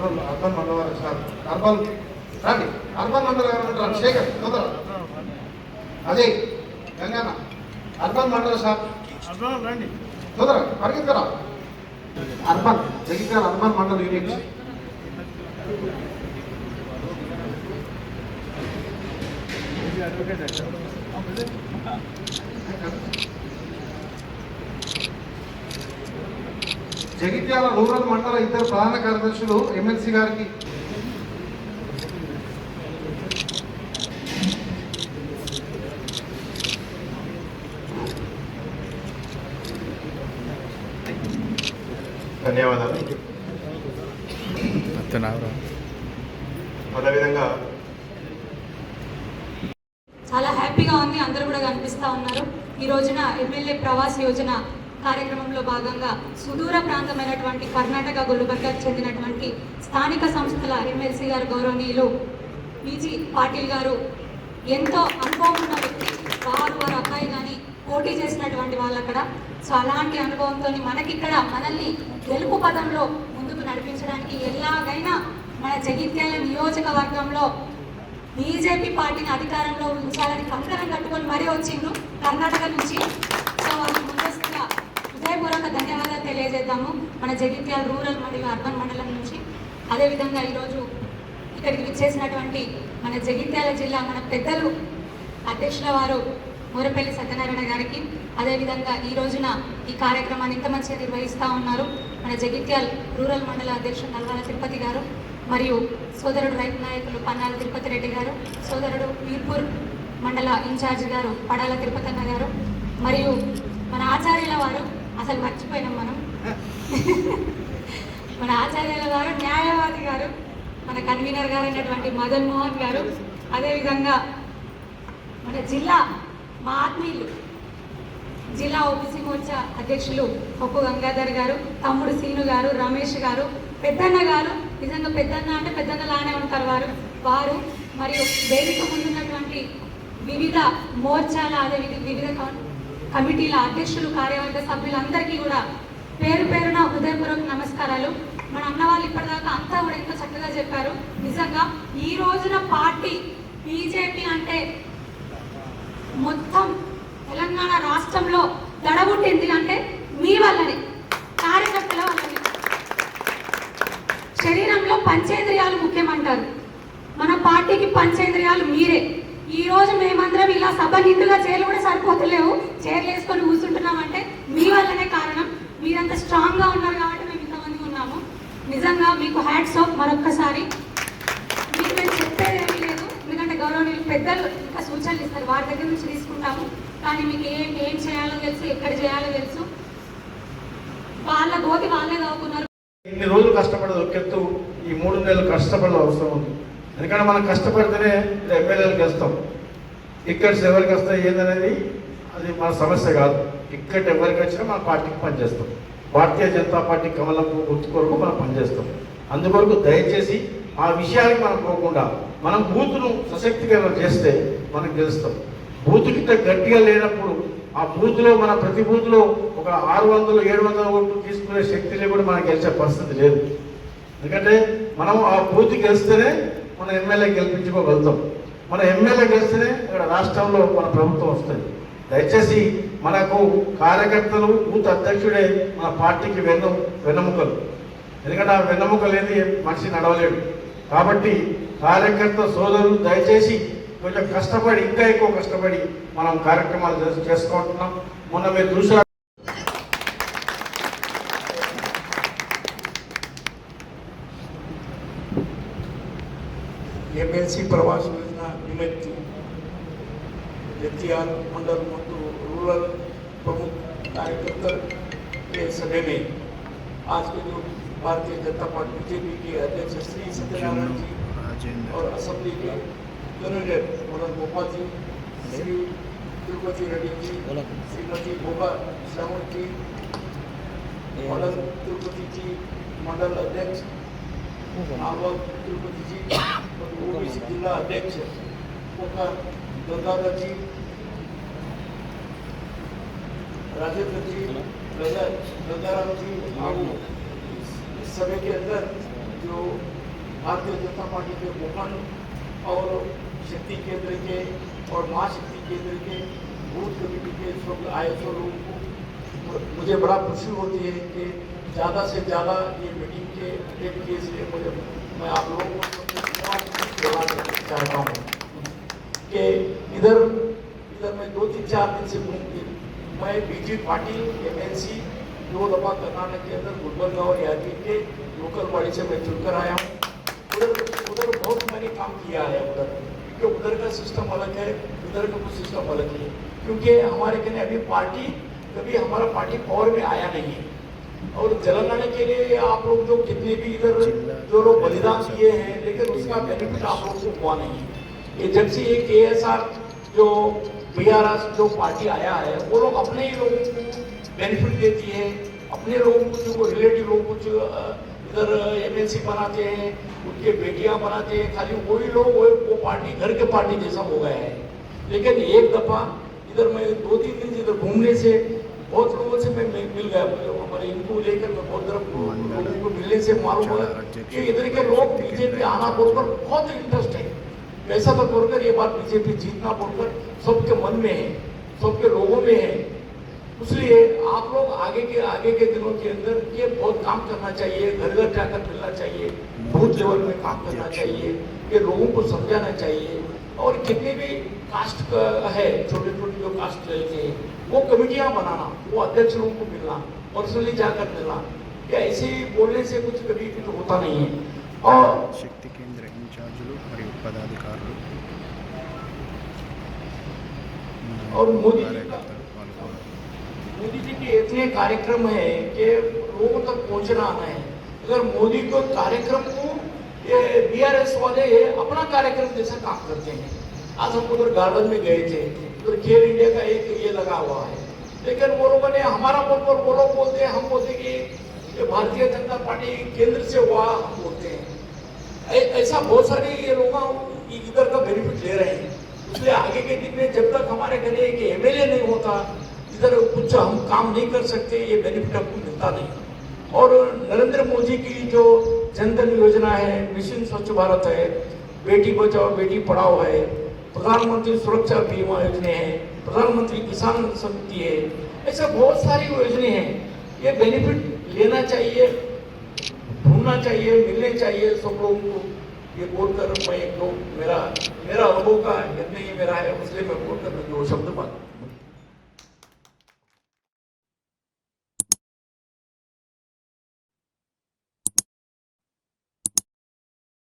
Rural urban మండల sir urban రండి urban మండల గారు శేఖర్ తొందర అజయ్ గంగన్న అర్బన్ మండల సార్ రండి తొందర పరిగెత్తరా అర్బన్ జగిత్యాల అర్బన్ మండల యూనిట్ జగిత్యాల రూరల్ మండల ఇద్దరు ప్రధాన కార్యదర్శులు ఎమ్మెల్సీ గారికి ధన్యవాదాలు. అదేవిధంగా చాలా హ్యాపీగా ఉంది, అందరూ కూడా కనిపిస్తూ ఉన్నారు. ఈ రోజున ఎమ్మెల్యే ప్రవాస్ యోజన కార్యక్రమంలో భాగంగా సుదూర ప్రాంతమైనటువంటి కర్ణాటక గుల్బర్గాకు చెందినటువంటి స్థానిక సంస్థల ఎమ్మెల్సీ గారు గౌరవనీయులు పీజీ పాటిల్ గారు ఎంతో అనుభవం ఉన్న వ్యక్తి. వారి అబ్బాయి కానీ పోటీ చేసినటువంటి వాళ్ళు అక్కడ. సో అలాంటి అనుభవంతో మనకిక్కడ మనల్ని గెలుపు పదంలో ముందుకు నడిపించడానికి ఎలాగైనా మన జగిత్యాల నియోజకవర్గంలో బీజేపీ పార్టీని అధికారంలో ఉంచాలని కంకణం కట్టుకొని మరీ వచ్చిండ్రు కర్ణాటక నుంచి. సో వాళ్ళకి ముందస్తుగా హృదయపూర్వక ధన్యవాదాలు తెలియజేద్దాము మన జగిత్యాల రూరల్ మరియు అర్బన్ మండలం నుంచి. అదేవిధంగా ఈరోజు ఇక్కడికి విచ్చేసినటువంటి మన జగిత్యాల జిల్లా మన పెద్దలు అధ్యక్షుల వారు మూరపల్లి సత్యనారాయణ గారికి, అదేవిధంగా ఈ రోజున ఈ కార్యక్రమాన్ని ఇంత మంచిగా నిర్వహిస్తూ ఉన్నారు మన జగిత్యాల రూరల్ మండల అధ్యక్షుడు నల్వాల తిరుపతి గారు, మరియు సోదరుడు రైతు నాయకులు పన్నాల తిరుపతి రెడ్డి గారు, సోదరుడు వీర్పూర్ మండల ఇన్ఛార్జి గారు పడాల తిరుపతన్న గారు, మరియు మన ఆచార్యుల వారు అసలు మర్చిపోయినాం మనం మన ఆచార్యుల వారు న్యాయవాది గారు, మన కన్వీనర్ గారు అయినటువంటి మదన్ మోహన్ గారు, అదేవిధంగా మన జిల్లా మా ఆత్మీయులు జిల్లా ఓబీసీ మోర్చా అధ్యక్షులు ఒప్పు గంగాధర్ గారు, తమ్ముడు సీను గారు, రమేష్ గారు, పెద్దన్న గారు, నిజంగా పెద్దన్న అంటే పెద్దన్నలానే ఉంటారు వారు, మరియు వేదిక ముందున్నటువంటి వివిధ మోర్చాల అదే వివిధ కమిటీల అధ్యక్షులు కార్యవర్గ సభ్యులందరికీ కూడా పేరు పేరున హృదయపూర్వక నమస్కారాలు. మన అన్న వాళ్ళు ఇప్పటిదాకా అంతా కూడా ఎంతో చక్కగా చెప్పారు. నిజంగా ఈ రోజున పార్టీ బీజేపీ అంటే మొత్తం తెలంగాణ రాష్ట్రంలో దడబుట్టింది అంటే మీ వల్లనే, కార్యకర్తల వల్లనే. శరీరంలో పంచేంద్రియాలు ముఖ్యమంటారు, మన పార్టీకి పంచేంద్రియాలు మీరే. ఈ రోజు మేమందరం ఇలా సభ నిండుగా చైర్లు కూడా సరిపోతలేవు, చైర్లు వేసుకొని కూర్చుంటున్నామంటే మీ వల్లనే కారణం. మీరంతా స్ట్రాంగ్గా ఉన్నారు కాబట్టి మేము ఇంతమంది ఉన్నాము. నిజంగా మీకు హ్యాట్స్ ఆఫ్. మరొక్కసారి మీకు మేము చెప్పేదేమీ లేదు, ఎందుకంటే గౌరవనీయులు పెద్దలు ఇంకా సూచనలు ఇస్తారు, వారి దగ్గర నుంచి తీసుకుంటాము. కానీ మీకు ఏం చేయాలో తెలుసు, ఎక్కడ చేయాలో తెలుసు. వాళ్ళ గోతి వాళ్ళే చదువుకున్నారు. ఇన్ని రోజులు కష్టపడదు ఒకెత్తు, ఈ 3 నెలలు కష్టపడే అవసరం ఉంది. ఎందుకంటే మనం కష్టపడితేనే ఎమ్మెల్యేలు గెలుస్తాం. టికెట్స్ ఎవరికి వస్తాయి ఏందనేది అది మన సమస్య కాదు. టికెట్ ఎవరికి వచ్చినా మన పార్టీకి పనిచేస్తాం. భారతీయ జనతా పార్టీ కమలం గుర్తు కొరకు మనం పనిచేస్తాం. అందుకొరకు దయచేసి ఆ విషయానికి మనం పోకుండా మనం బూత్ను సశక్తికరణ చేస్తే మనం గెలుస్తాం. బూత్ కింద గట్టిగా లేనప్పుడు ఆ బూత్లో మన ప్రతి బూత్లో ఒక 600-700 ఓట్లు తీసుకునే శక్తి లేకుండా మనం గెలిచే పరిస్థితి లేదు. ఎందుకంటే మనం ఆ బూత్ గెలిస్తేనే మన ఎమ్మెల్యే గెలిపించుకోగలుగుతాం. మన ఎమ్మెల్యే గెలిస్తేనే ఇక్కడ రాష్ట్రంలో మన ప్రభుత్వం వస్తుంది. దయచేసి మనకు కార్యకర్తలు బూత్ అధ్యక్షుడే మన పార్టీకి వెన్నెముకలు. ఎందుకంటే ఆ వెన్నెముక లేని మనిషి నడవలేడు. కాబట్టి కార్యకర్త సోదరులు దయచేసి కొంచెం కష్టపడి, ఇంకా ఎక్కువ కష్టపడి మనం కార్యక్రమాలు చేసుకుంటున్నాం. మొన్న మీరు చూసారు एमएलसी प्रवास योजना निमित्त जगित्याल मंडल ಮತ್ತು रूरल प्रमुख कार्यकर्ता के सभा में आज के जो भारतीय जनता पार्टी बीजेपी के अध्यक्ष श्री सत्यनारायण जी और असेंबली के कन्वीनर मदन गोपाल जी, श्री तिरुपति रेड्डी जी, श्रीमती बोबा श्रावण जी, मदन तिरुपति जी, मंडल अध्यक्ष आलवा तिरुपति जी, ओबीसी जिला अध्यक्ष गंगाधर जी, राजेंद्र जी, गंगाराम जी, इस सभा के अंदर जो भारतीय जनता पार्टी के वुमन और शक्ति केंद्र के और महाशक्ति केंद्र के बूथ कमेटी के सब आए सौ लोगों को मुझे बड़ा खुशी होती है कि ज़्यादा से ज़्यादा ये मीटिंग के अटेंड किए इसलिए मैं आप लोगों को धन्यवाद देना चाहता हूँ कि इधर मैं 2-4 दिन से मैं बीजेपी पार्टी MNC 2 दफा कर्नाटक के अंदर गुलबर्गा और यादगिर के लोकल बॉडी से मैं चुनकर आया हूँ। उधर बहुत मैंने काम किया है क्योंकि उधर का सिस्टम अलग है, उधर का कुछ सिस्टम अलग है, क्योंकि हमारे कहने अभी कभी हमारा पार्टी पावर में आया नहीं है। और तेलंगाना के लिए आप लोग जो कितने भी इधर जो लोग बलिदान दिए हैं, लेकिन उसका बेनिफिट आप लोगों को हुआ नहीं है। ये जब से ये KSR जो BRS जो पार्टी आया है, वो लोग अपने ही लोगों को बेनिफिट देती है, अपने लोगों को जो रिलेटिव लोग कुछ इधर MNC बनाते हैं, उनके बेटियां बनाते हैं, खाली वही लोग वो पार्टी घर के पार्टी जैसा हो गया है। लेकिन एक दफा इधर मैं 2-3 दिन इधर घूमने से बहुत लोगों से मैं मिल गया, हमारे इनको लेकर मैं बहुत तरफ लोगों को मिलने से मालूम हुआ कि इधर के लोग बीजेपी आना बोलकर बहुत इंटरेस्ट है, कैसा तो बोलकर ये बात बीजेपी जीतना बोलकर सबके मन में है, सबके लोगों में है। इसलिए आप लोग आगे के दिनों के अंदर ये बहुत काम करना चाहिए, घर घर जाकर मिलना चाहिए, बूथ लेवल में काम करना चाहिए, ये लोगों को समझाना चाहिए। और कितने भी कास्ट है, छोटे छोटे जो कास्ट रहते हैं, वो कमेटियां बनाना, वो अध्यक्ष लोगों को मिलना, पर्सनली जाकर मिलना, या ऐसे ही बोलने से कुछ कभी कुछ होता नहीं है। और శక్తి కేంద్ర ఇన్ఛార్జీలు మరియు పదాధికారులు और मोदी जी కార్యకర్తలు పాల్గొన్నారు. मोदी जी के इतने कार्यक्रम है कि लोगों तक पहुंचना आना है। अगर मोदी को कार्यक्रम को ये BRS वाले अपना कार्यक्रम जैसा काम करते हैं। आज हम उधर गार्डन में गए थे, उधर खेल इंडिया का एक ये लगा हुआ है, लेकिन वो लोगों ने हमारा बोलकर वो लोग बोलते हैं, हम बोलते कि ये भारतीय जनता पार्टी केंद्र से हुआ, हम बोलते हैं। ऐसा बहुत सारे ये लोग इधर का बेनिफिट ले रहे हैं। इसलिए आगे के दिन में जब तक हमारे कहने कि MLA नहीं होता, इधर कुछ हम काम नहीं कर सकते, ये बेनिफिट आपको मिलता नहीं। और नरेंद्र मोदी की जो जनधन योजना है, मिशन स्वच्छ भारत है, बेटी बचाओ बेटी पढ़ाओ है, प्रधानमंत्री सुरक्षा बीमा योजना है, प्रधानमंत्री किसान समिति है, ऐसे बहुत सारी योजनाएं हैं। ये बेनिफिट लेना चाहिए, ढूंढना चाहिए, मिलने चाहिए सब लोगों को। ये बोलकर मैं एक दो मेरा अनुभव का इतना ही मेरा है, इसलिए मैं बोलकर मैं 2 शब्द बात